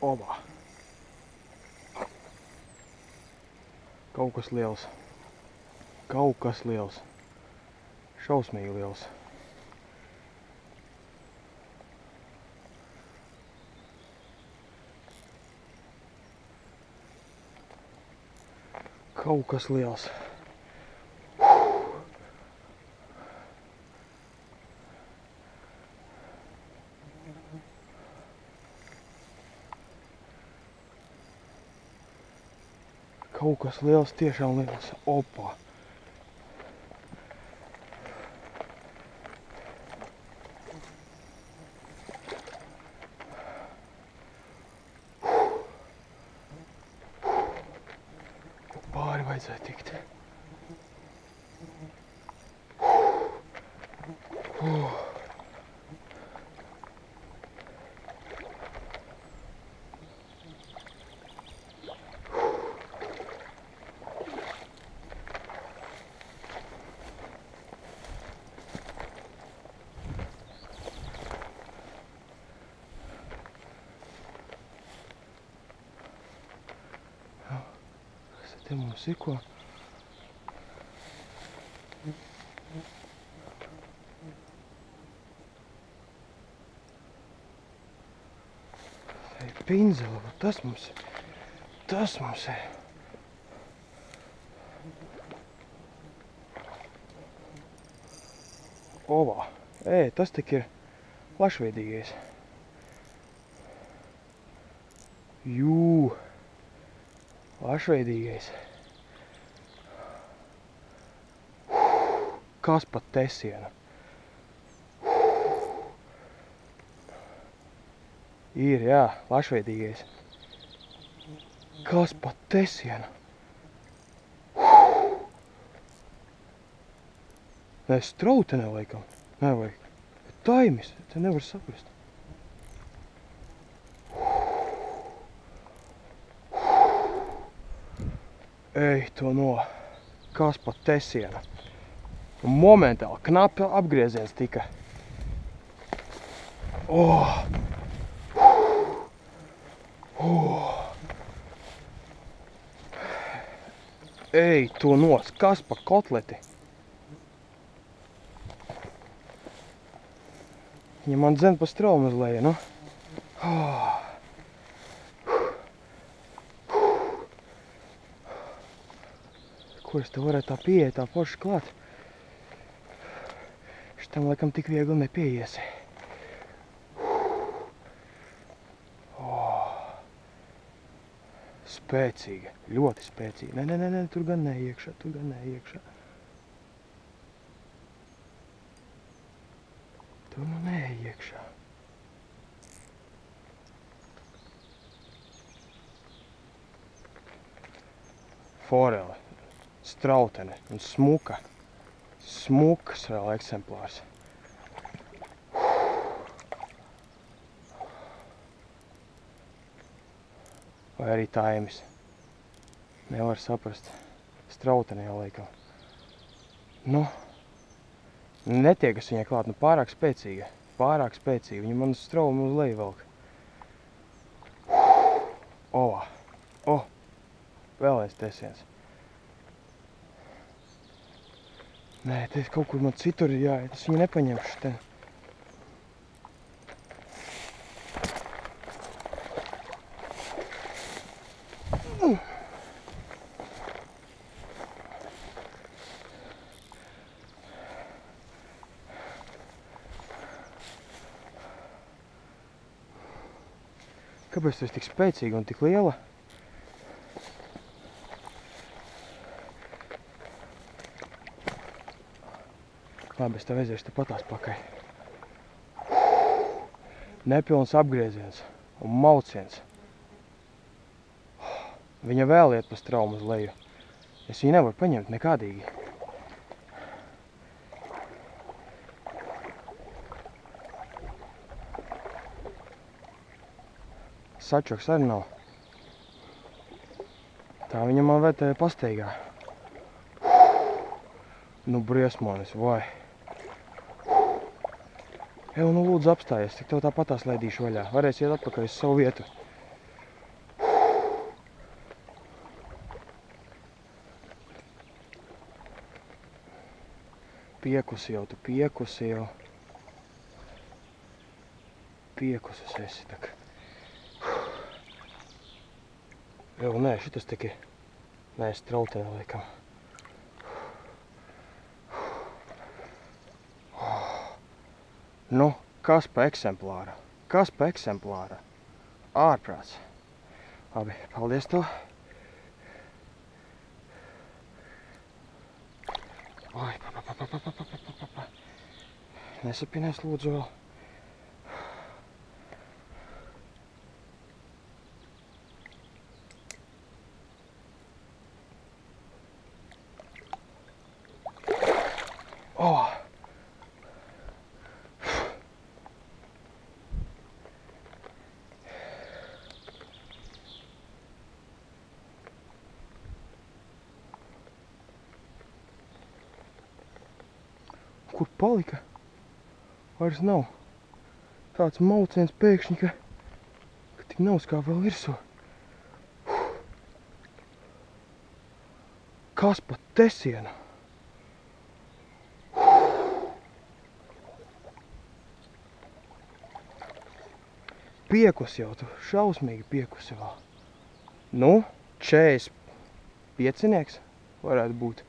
Obā. Kaut kas liels. Kaut kas liels. Šausmīgi liels. Kaut kas liels. Kaut kas liels, tiešām liels. Opā. Pāri vajadzēja tikt. Te mums ir ko. Te ir pinzele, tas mums ir. Ovā. Tas tik ir plašveidīgais. Jū. Plašveidīgais. Kas pat tesiena? Ir, jā, plašveidīgais. Kas pat tesiena? Nē, strautenē laikam. Nevajag. Bet taimis, te nevar saprast. Ej, to no. Kas pat tesiena? Momentāli, knapi apgrieziens tika. Ej, to nos. Kas pa kotleti? Viņa man dzen pa straumu uz leju, nu. Kur es te varētu tā pieeja, tā forši klāt? Šitam laikam tik viegli nepieiesi. Spēcīga, ļoti spēcīga. Nē, tur gan neiekšā, Tur nu neiekšā. Forele. Strautene un smuka. Smukas vēl eksemplārs. Vai arī taimis. Nevar saprast. Strautene jau laikam. Nu, netiekas viņai klāt, nu pārāk spēcīga. Pārāk spēcīga. Viņa man uz straumu uz leju velk. Ovā. Vēl viens tesiens. Nē, te kaut kur man citur ir jāiet, es viņu nepaņemšu te. Kāpēc tu esi tik spēcīga un tik liela? Labi, es tev aiziešu te patās pakaļ. Nepilns apgrieziens un mauciens. Viņa vēl iet pa straumu uz leju. Es viņu nevaru paņemt nekādīgi. Sačoks arī nav. Tā viņa man vērtēja pasteigā. Nu, briesmonis, vai. Nu lūdzu apstājies, tik tev tāpatās laidīšu vaļā. Varēsi iet atpakaļ uz savu vietu. Piekusi jau, tu piekusi jau. Piekusis esi tak. Jau, nē, šitas tik ir. Nē, strautenē laikam. Nu, kas pa eksemplāra? Kas pa eksemplāra? Ārprāts. Labi, paldies tev. Oi, pa. Nesapinies lūdzu vēl. Oh! Kur palika? Vairs nav. Tāds mauciens pēkšņi, ka tik nav kā vēl virsū. Kas pa tesienu? Piekusi jau, tu šausmīgi piekusi vēl. Nu, 45 varētu būt.